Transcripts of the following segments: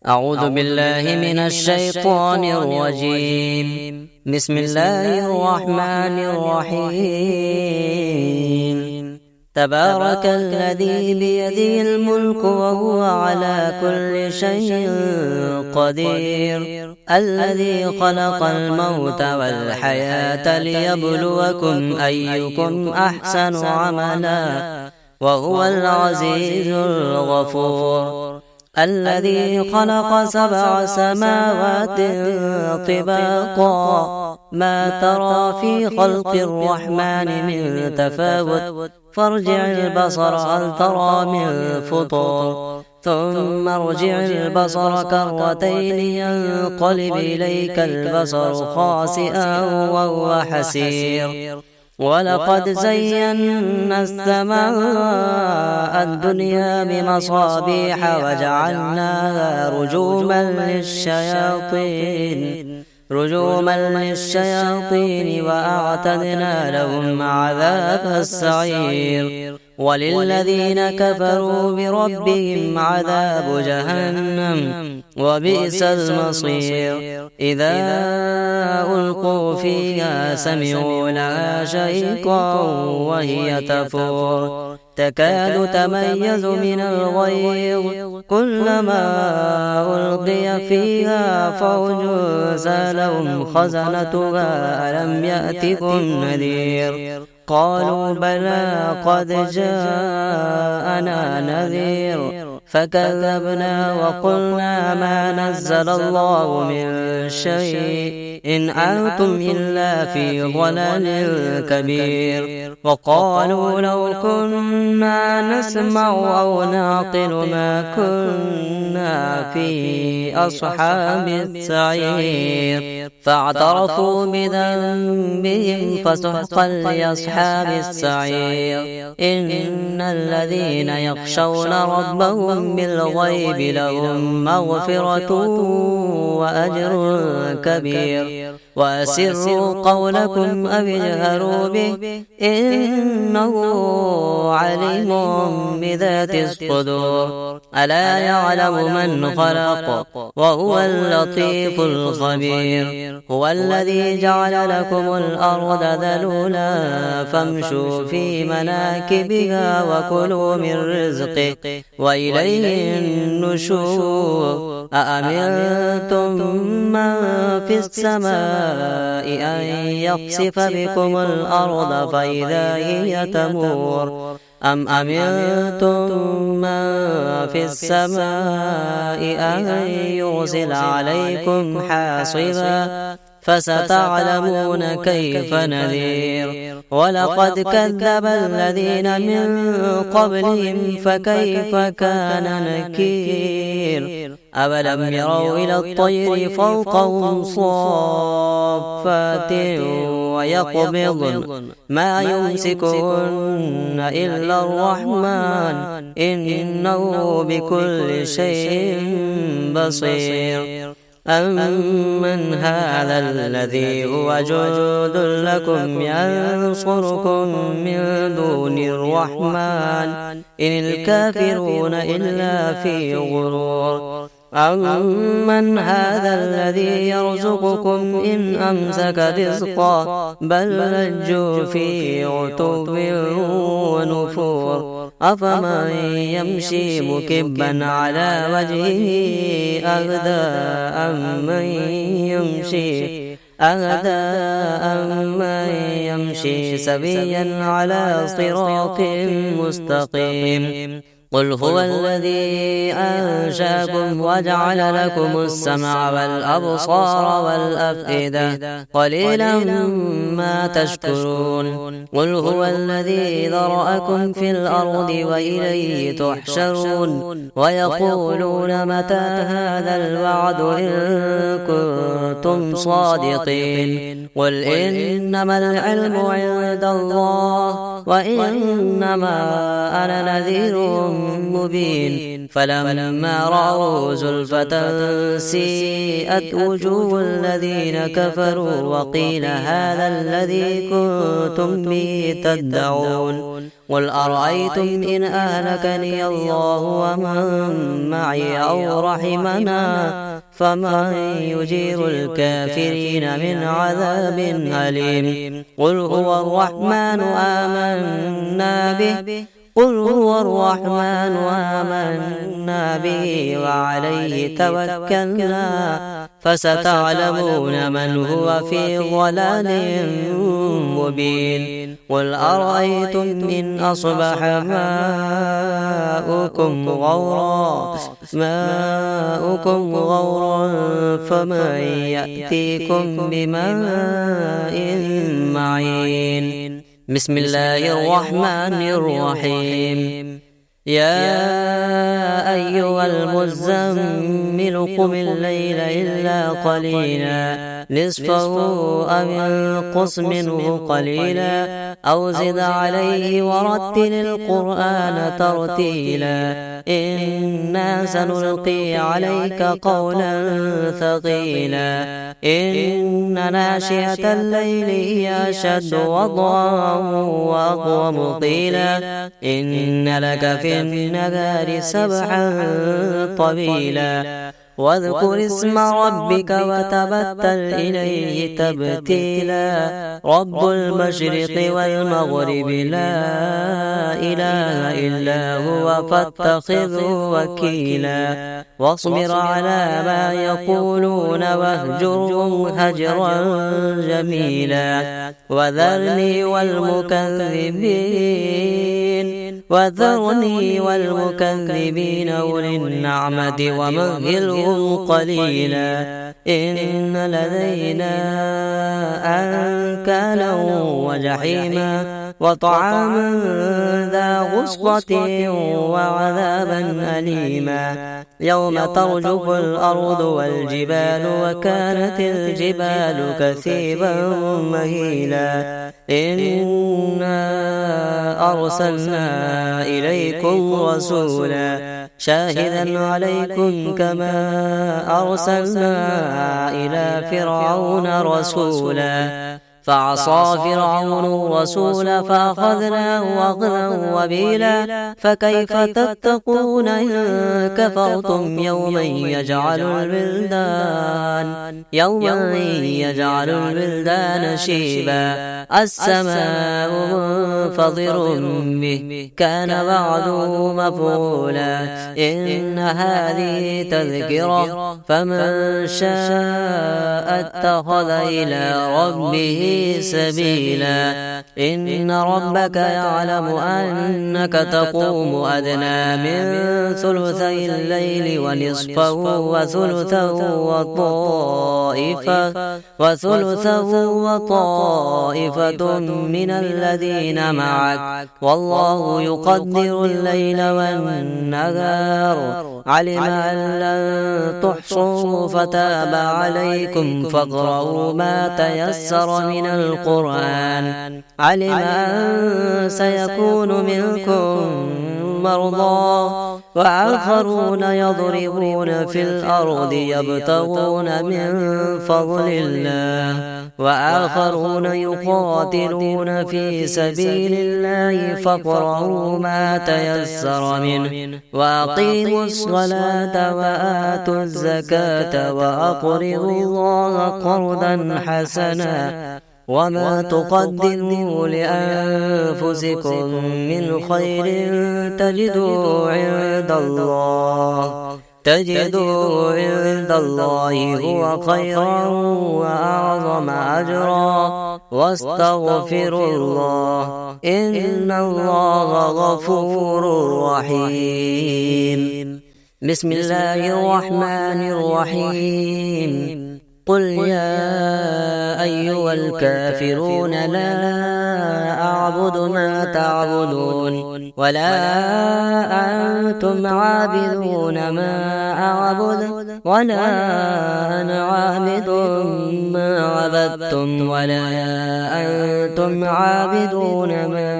أعوذ بالله من الشيطان الرجيم. بسم الله الرحمن الرحيم. تبارك الذي بيده الملك وهو على كل شيء قدير، الذي خلق الموت والحياة ليبلوكم أيكم أحسن عملا، وهو العزيز الغفور. الذي خلق 7 سماوات طباقا، ما ترى في خلق الرحمن من تفاوت، فارجع البصر هل ترى من فطور، ثم ارجع البصر كرتين ينقلب إليك البصر خاسئا وهو حسير. ولقد زينا السماء الدنيا بمصابيح وجعلناها رجوما للشياطين وأعتدنا لهم عذاب السعير. وللذين كفروا بربهم عذاب جهنم وبئس المصير. إذا ألقوا فيها سمعوا لها شهيقا وهي تفور، تكاد تميز من الغيظ، كلما ألقي فيها فوج سألهم خزنتها ألم يأتكم نذير، قالوا بلى قد جاءنا نذير، فكذبنا وقلنا ما نزل الله من شيء إن أنتم إلا في ضلال كبير. وقالوا لو كنا نسمع أو نعقل ما كنا في أصحاب السعير، فاعترفوا بذنبهم فسحقا لأصحاب السعير. إن الذين يخشون ربهم بالغيب لهم مغفرة وأجر كبير. وأسروا قولكم أو اجهروا به إنه عليم بذات الصدور. ألا يعلم من خلق وهو اللطيف الخبير. هو الذي جعل لكم الأرض ذلولا فامشوا في مناكبها وكلوا من رزقه وإليه النشور. أأمنتم من في السماء أن يخسف بكم الأرض فإذا هي تمور، أم أمنتم من في السماء أن يرسل عليكم حاصبا، فستعلمون كيف نذير. ولقد كذب الذين من قبلهم فكيف كان نكير. أولم يروا إلى الطير فوقهم صافات ويقبضن ما يمسكهن إلا الرحمن إنه بكل شيء بصير. أمن هذا الذي هو جند لكم ينصركم من دون الرحمن إن الكافرون إلا في غرور. أمن هذا الذي يرزقكم إن أمسك رزقا بل لجوا في عتو ونفور. أفمن يمشي مكبا على وجهه أهدى أمن يمشي سويا على صراط مستقيم. قل هو الذي أنشأكم وجعل لكم السمع والأبصار والأفئدة قليلا ما تشكرون. قل هو الذي ذرأكم في الأرض وإليه تحشرون. ويقولون متى هذا الوعد إن كنتم صادقين. قل إنما العلم عند الله وإنما أنا نذير مبين فلما رأوا زلفة سيئت وجوه الذين كفروا وقيل هذا الذي كنتم به تدعون قل أرأيتم إن أهلكني الله ومن معي أو رحمنا فمن يجير الكافرين من عذاب أليم قل هو الرحمن آمنا به وعليه توكلنا فستعلمون من هو في ضلال مبين قل أرأيتم إن أصبح ماؤكم غورا فمن يأتيكم بماء معين بسم الله الرحمن الرحيم يا أيها المزمل قم الليل إلا قليلا نصفه أو انقص منه قليلا أو زد عليه ورتل القرآن ترتيلا إنا سنلقي عليك قولا ثقيلا إن ناشئة الليل هي أشد وطئا وأقوم قيلا إن لك في النهار سبحا طويلا واذكر اسم ربك وتبتل إليه تبتيلا رب المشرق والمغرب لا إله إلا هو فاتخذه وكيلا واصبر على ما يقولون واهجرهم هجرا جميلا وذرني والمكذبين أولي النعمة ومهلهم قليلا إن لدينا أنكالا وجحيما وطعاما ذا غصة وعذابا أليما يوم ترجف الأرض والجبال وكانت الجبال كثيبا مهيلا إنا أرسلنا إليكم رسولا شاهدا عليكم كما أرسلنا إلى فرعون رسولا فعصى فرعون الرسول فأخذناه أخذا وبيلا فكيف تتقون إن كفرتم يوما يجعل الولدان شيبا السماء منفطر به كان وعده مفعولا إن هذه تذكرة فمن شاء اتخذ إلى ربه سبيلا إن ربك يعلم أنك تقوم أدنى من ثلثي الليل ونصفه وثلثه وطائفة من الذين معك والله يقدر الليل والنهار علم أن لن تحصوا فتاب عليكم فاقرؤوا ما تيسر من القرآن علم أن سيكون منكم مرضى وآخرون يضربون في الأرض يبتغون من فضل الله وآخرون يقاتلون في سبيل الله فاقرؤوا ما تيسر منه وأقيموا الصلاة وآتوا الزكاة وأقرضوا الله قرضا حسنا وما تقدموا لأنفسكم من خير تجدوا عند الله هو خيرا وأعظم أجرا واستغفروا الله إن الله غفور رحيم بسم الله الرحمن الرحيم قل يا أيها الكافرون لا أعبد ما تعبدون ولا أنتم عابدون ما أعبد ولا أنا عابد ما عبدتم ولا أنتم عابدون ما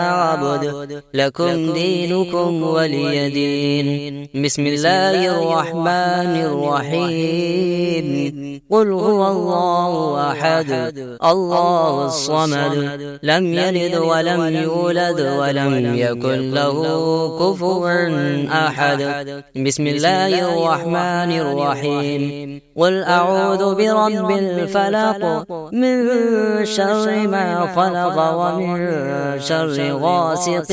أعبد لكم دينكم ولي دين. بسم الله الرحمن الرحيم. قل هو الله أحد الله الصمد لم يلد ولم يولد ولم يكن له كفوا أحد. بسم الله الرحمن الرحيم. قل أعوذ برب الفلق من شر ما خلق ومن شر غاسق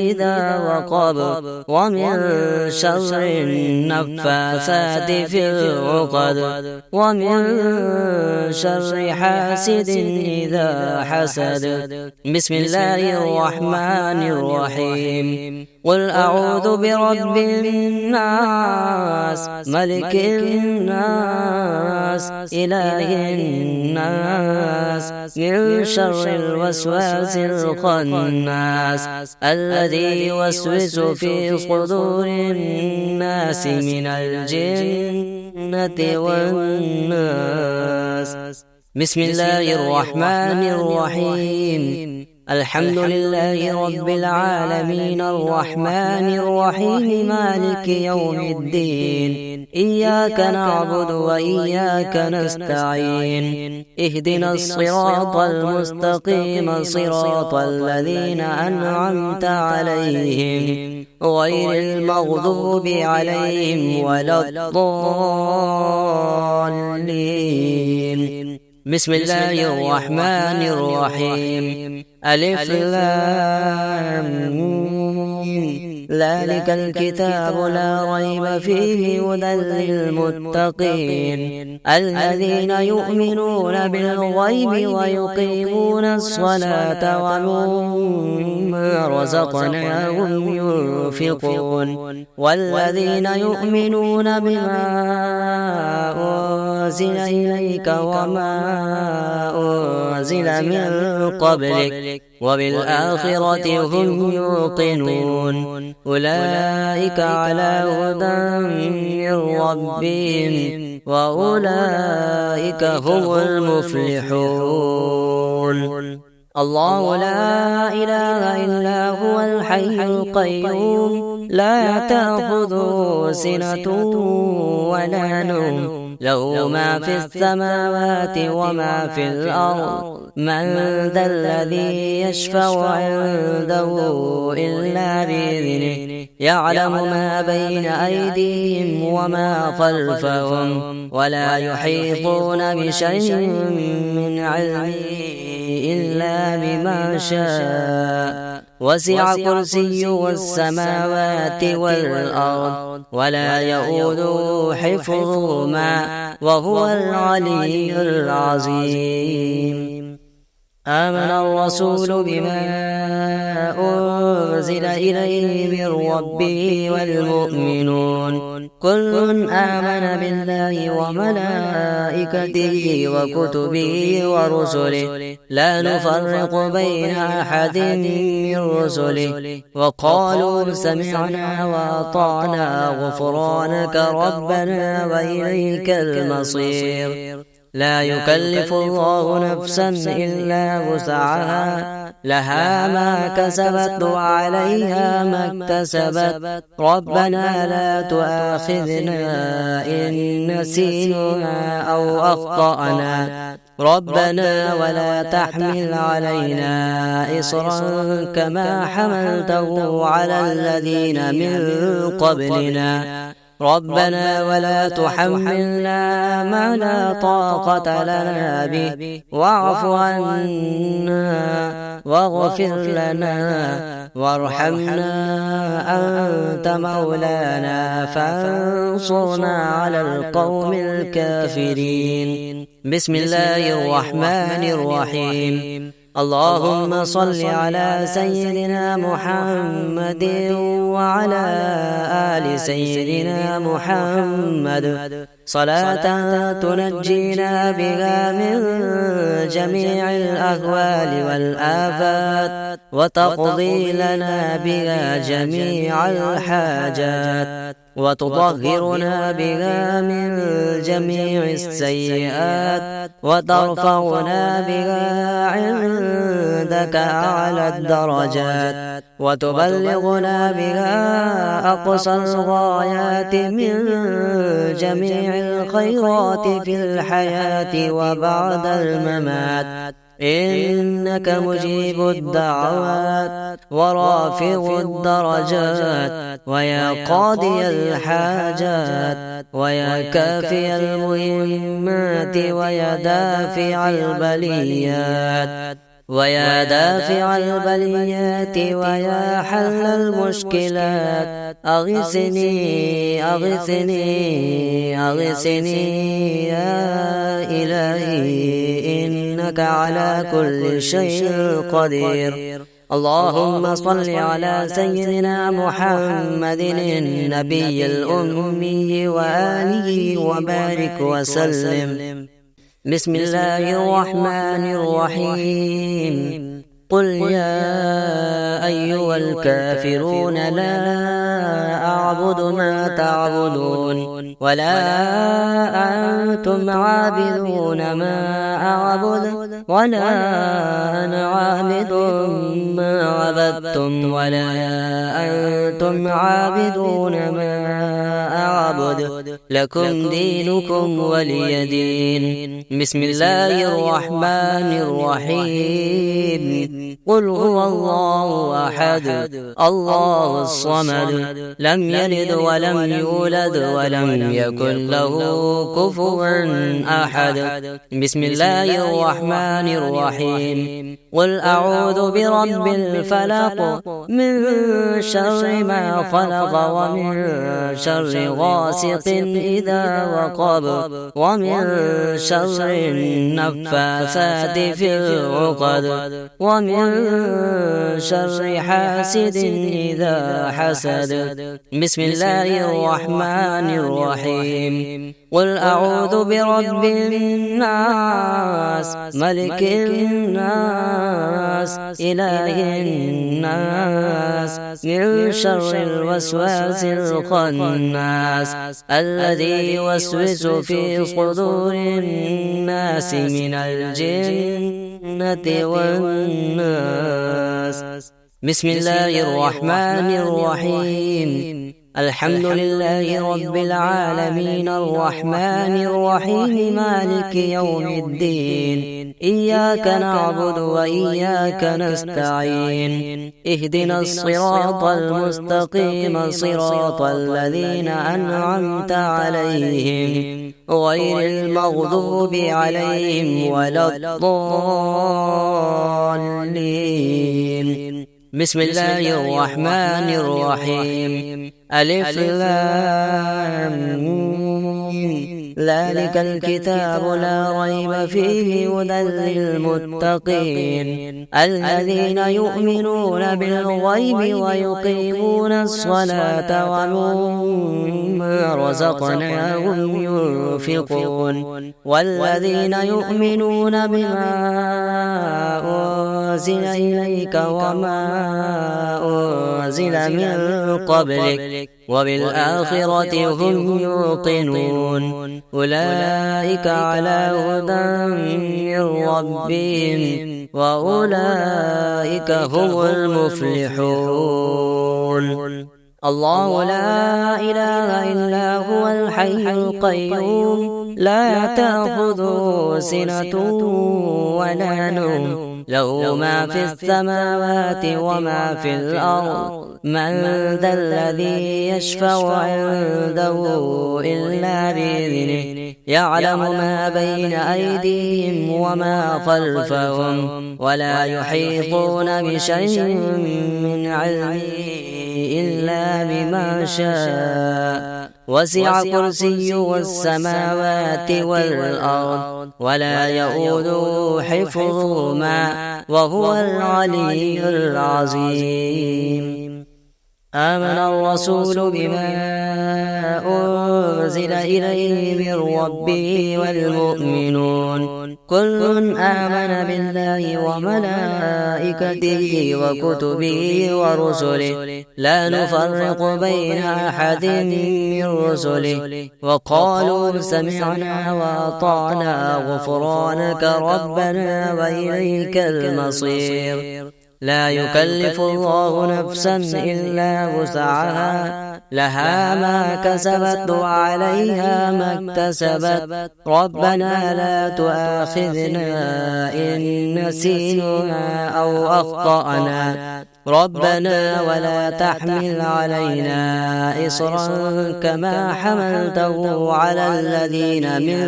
إذا وقب ومن شر النفاثات في العقد ومن شر حاسد إذا حسد. بسم الله الرحمن الرحيم. قل أعوذ برب الناس ملك الناس إله الناس من شر الوسواس الخناس الذي يوسوس في صدور الناس من الجنة والناس. بسم الله الرحمن الرحيم. الحمد لله رب العالمين الرحمن الرحيم مالك يوم الدين إياك نعبد وإياك نستعين اهدنا الصراط المستقيم صراط الذين أنعمت عليهم غير المغضوب عليهم ولا الضالين. بسم الله الرحمن الرحيم. ألف لام ميم. ذلك الكتاب لا ريب فيه هدى للمتقين الذين يؤمنون بالغيب ويقيمون الصلاة ومما رزقناهم ينفقون والذين يؤمنون بما أنزل إليك وما أنزل من قبلك وبالآخرة هم يوقنون أولئك على هدى من ربهم وأولئك هم المفلحون. الله لا إله إلا هو الحي القيوم لا تأخذه سنة ولا نوم له ما في السماوات وما في الأرض من ذا الذي يشفع عنده إلا بإذنه يعلم ما بين أيديهم وما خلفهم ولا يحيطون بشيء من علمه إلا بما شاء وسع كرسيه السماوات والأرض ولا يؤوده حفظهما وهو العلي العظيم. آمن الرسول بما أنزل إليه من ربه والمؤمنون كل آمن بالله وملائكته وكتبه ورسله لا نفرق بين أحد من رسله وقالوا سمعنا وأطعنا غفرانك ربنا وإليك المصير. لا يكلف الله نفسا إلا وسعها لها ما كسبت وعليها ما اكتسبت ربنا لا تؤاخذنا إن نسينا أو أخطأنا ربنا ولا تحمل علينا إصرا كما حملته على الذين من قبلنا ربنا ولا تحملنا ما لا طاقة لنا به واعف عنا واغفر لنا وارحمنا أنت مولانا فانصرنا على القوم الكافرين. بسم الله الرحمن الرحيم. اللهم صل على سيدنا محمد وعلى آل سيدنا محمد صلاة تنجينا بها من جميع الأهوال والآفات وتقضي لنا بها جميع الحاجات وتطهرنا بها من جميع السيئات وترفعنا بها عندك أعلى الدرجات وتبلغنا بها أقصى الغايات من جميع الخيرات في الحياة وبعد الممات إنك مجيب الدعوات ورافع الدرجات ويا قاضي الحاجات ويا كافي المهمات ويا دافع البليات ويا حل المشكلات أغثني يا إلهي إنك على كل شيء قدير. اللهم صل على سيدنا محمد النبي الأمي وآله وبارك وسلم. بسم الله الرحمن الرحيم. قل يا أيها الكافرون لا أعبد ما تعبدون ولا أنتم عابدون ما أعبد ولا أنا عابد ما عبدتم ولا أنتم عابدون ما أعبد لكم دينكم ولي دين. بسم الله الرحمن الرحيم. قل هو الله أحد الله الصمد لم يلد ولم يولد ولم يكن له كفوا أحد. بسم الله الرحمن الرحيم. قل أعوذ برب الفلق من شر ما خلق ومن شر غاسق إذا وقب ومن شر النفاثات في العقد ومن شر حاسد إذا حسد. بسم الله الرحمن الرحيم. قل أعوذ برب الناس ملك الناس إله الناس من شر الوسواس الخناس الذي يوسوس في صدور الناس من الجنة والناس. بسم الله الرحمن الرحيم. الحمد لله رب العالمين الرحمن الرحيم مالك يوم الدين. إياك نعبد وإياك نستعين. اهدنا الصراط المستقيم صراط الذين أنعمت عليهم غير المغضوب عليهم ولا الضالين. بسم الله الرحمن الرحيم. ألف لام ميم. ذلك الكتاب لا ريب فيه هدى للمتقين الذين يؤمنون بالغيب ويقيمون الصلاة ومما رزقناهم ينفقون والذين يؤمنون بما أنزل إليك وما أنزل من قبلك وبالآخرة هم يوقنون أولئك على هدى من ربهم وأولئك هم المفلحون. الله لا إله إلا هو الحي القيوم لا تأخذه سنة ولا نوم له ما في السماوات وما في الأرض من ذا الذي يشفع عنده إلا بإذنه يعلم ما بين أيديهم وما خلفهم ولا يحيطون بشيء من علمه إلا بما شاء وسع كرسيه السماوات والأرض ولا يؤوده حفظهما وهو العلي العظيم. آمن الرسول بما أنزل إليه من ربه والمؤمنون كل آمن بالله وملائكته وكتبه ورسله لا نفرق بين أحد من رسله وقالوا سمعنا وأطعنا غفرانك ربنا وإليك المصير. لا يكلف الله نفسا إلا وسعها لها ما كسبت وعليها ما اكتسبت ربنا لا تؤاخذنا إن نسينا أو أخطأنا ربنا ولا تحمل علينا إصرا كما حملته على الذين من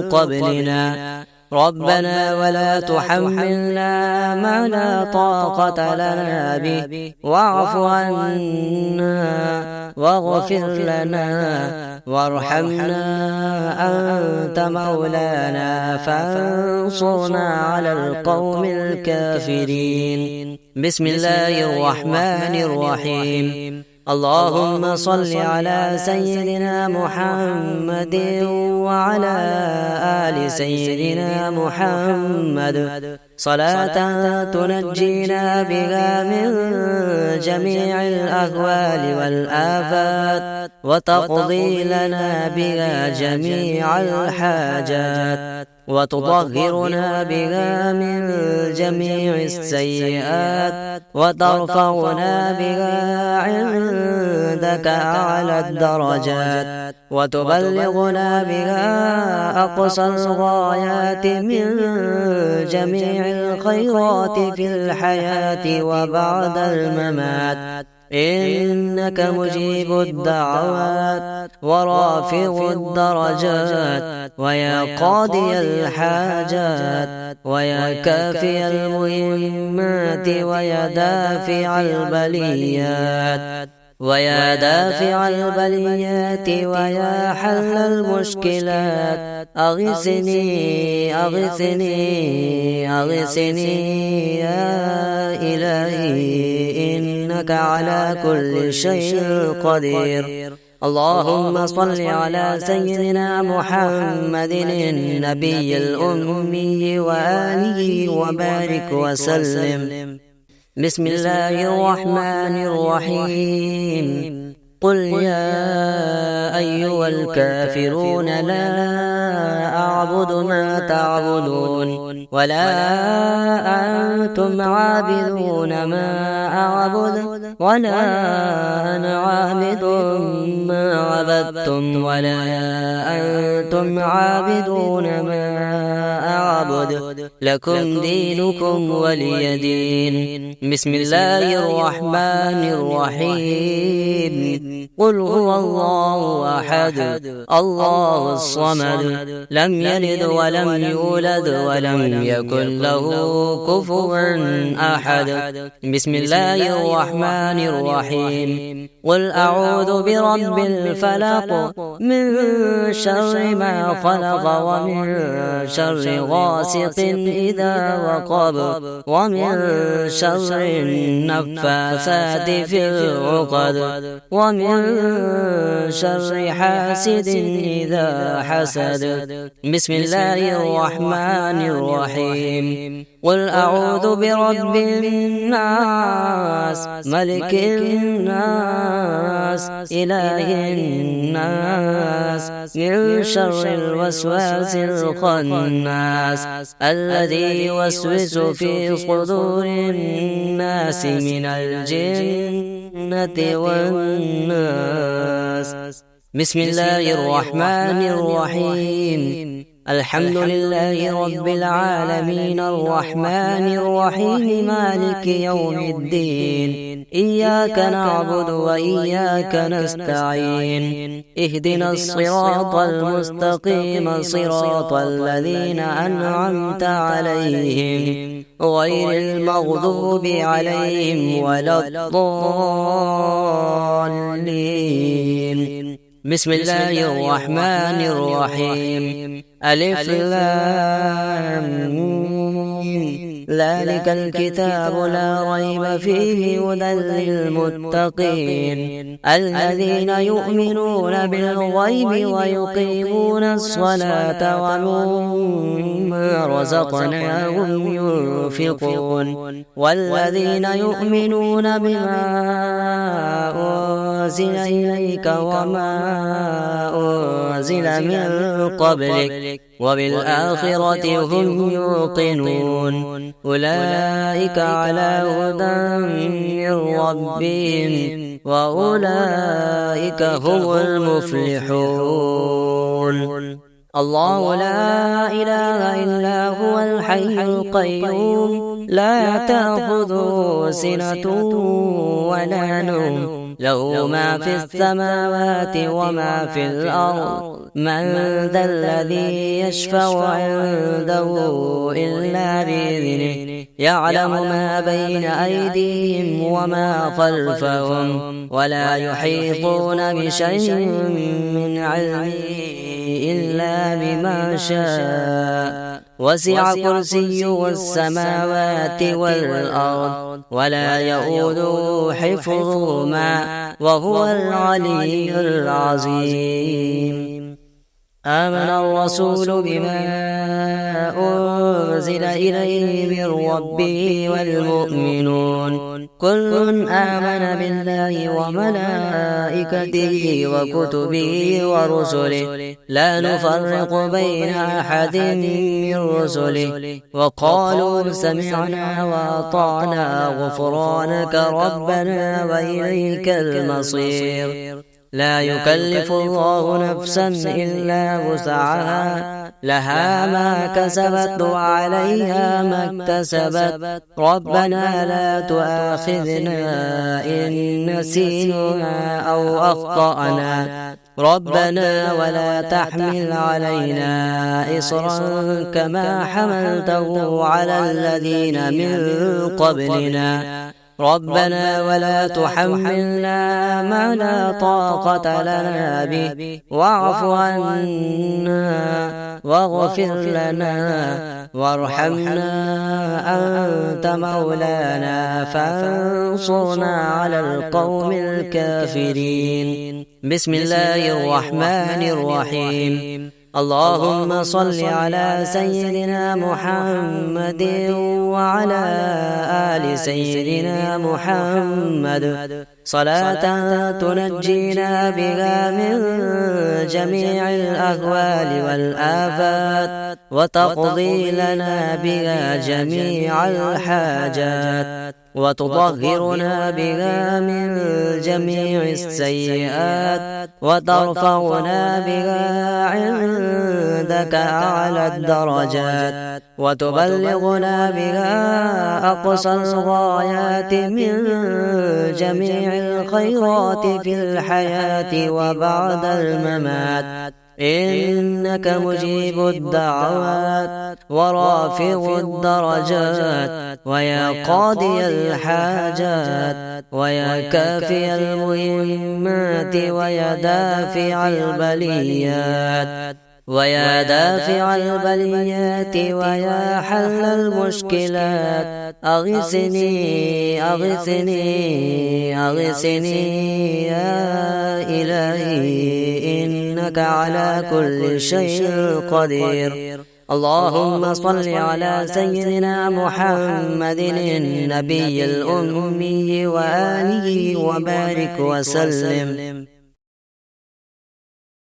قبلنا ربنا ولا تحملنا ما لا طاقة لنا به واعف عنا واغفر لنا وارحمنا أنت مولانا فانصرنا على القوم الكافرين. بسم الله الرحمن الرحيم. اللهم صل على سيدنا محمد وعلى آل سيدنا محمد صلاة تنجينا بها من جميع الأهوال والآفات وتقضي لنا بها جميع الحاجات وتطهرنا بها من جميع السيئات وترفعنا بها عندك أعلى الدرجات وتبلغنا بها أقصى الغايات من جميع الخيرات في الحياة وبعد الممات إنك مجيب الدعوات ورافع الدرجات ويا قاضي الحاجات ويا كافي المهمات ويا دافع البليات ويا دافع البليات ويا حل المشكلات أغثني أغثني أغثني يا إلهي إنك على كل شيء قدير. اللهم صل على سيدنا محمد النبي الأمي وآله وبارك وسلم. بسم الله الرحمن الرحيم. قل يا أيها الكافرون لا أعبد ما تعبدون ولا أنتم عابدون ما أعبد ولا أنا عابد ما عبدتم ولا أنتم عابدون ما أعبد لكم دينكم ولي دين. بسم الله الرحمن الرحيم. قل هو الله أحد الله الصمد لم يلد ولم يولد ولم يكن له كفوا أحد. بسم الله الرحمن الرحيم. قل أعوذ برب الفلق من شر ما خلق ومن شر غاسق إذا وقب ومن شر النفاثات في العقد ومن شر حاسد إذا حسد. بسم الله الرحمن الرحيم. قل أعوذ برب الناس ملك الناس إله الناس من شر الوسواس الخناس الذي يوسوس في صدور الناس من الجنة والناس. بسم الله الرحمن الرحيم. الحمد لله رب العالمين الرحمن الرحيم مالك يوم الدين إياك نعبد وإياك نستعين اهدنا الصراط المستقيم صراط الذين أنعمت عليهم غير المغضوب عليهم ولا الضالين. بسم الله الرحمن الرحيم. ألف لام ذلك الكتاب لا ريب فيه هدى للمتقين الذين يؤمنون بالغيب ويقيمون الصلاة ومما رزقناهم ينفقون والذين يؤمنون بما أنزل إليك وما أنزل من قبلك وبالآخرة هم يوقنون أولئك على هدى من ربهم وأولئك هم المفلحون الله لا إله إلا هو الحي القيوم لا تأخذه سنة ولا نوم له ما في السماوات وما في الأرض من ذا الذي يشفع عنده إلا بإذنه يعلم ما بين أيديهم وما خلفهم ولا يحيطون بشيء من علمه إلا بما شاء وسع كرسيه السماوات والأرض ولا يؤوده حفظهما وهو العلي العظيم آمن الرسول بما أنزل إليه من ربه والمؤمنون كل آمن بالله وملائكته وكتبه ورسله لا نفرق بين أحد من رسله وقالوا سمعنا وأطعنا غفرانك ربنا وإليك المصير لا يكلف الله نفسا إلا وسعها لها ما كسبت وعليها ما اكتسبت ربنا لا تؤاخذنا إن نسينا أو أخطأنا ربنا ولا تحمل علينا إصرا كما حملته على الذين من قبلنا ربنا ولا تحملنا ما لا طاقة لنا به واعف عنا واغفر لنا وارحمنا أنت مولانا فانصرنا على القوم الكافرين بسم الله الرحمن الرحيم اللهم صل على سيدنا محمد وعلى آل سيدنا محمد صلاة تنجينا بها من جميع الأهوال والآفات وتقضي لنا بها جميع الحاجات وتطهرنا بها من جميع السيئات وترفعنا بها عندك أعلى الدرجات وتبلغنا بها أقصى الغايات من جميع الخيرات في الحياة وبعد الممات إنك مجيب الدعوات ورافع الدرجات ويا قاضي الحاجات ويا كافي المهمات ويا دافع البليات ويا دافع البليات ويا حل المشكلات أغثني أغثني أغثني يا إلهي إنك على كل شيء قدير اللهم صل على سيدنا محمد النبي الأمي وآله وبارك وسلم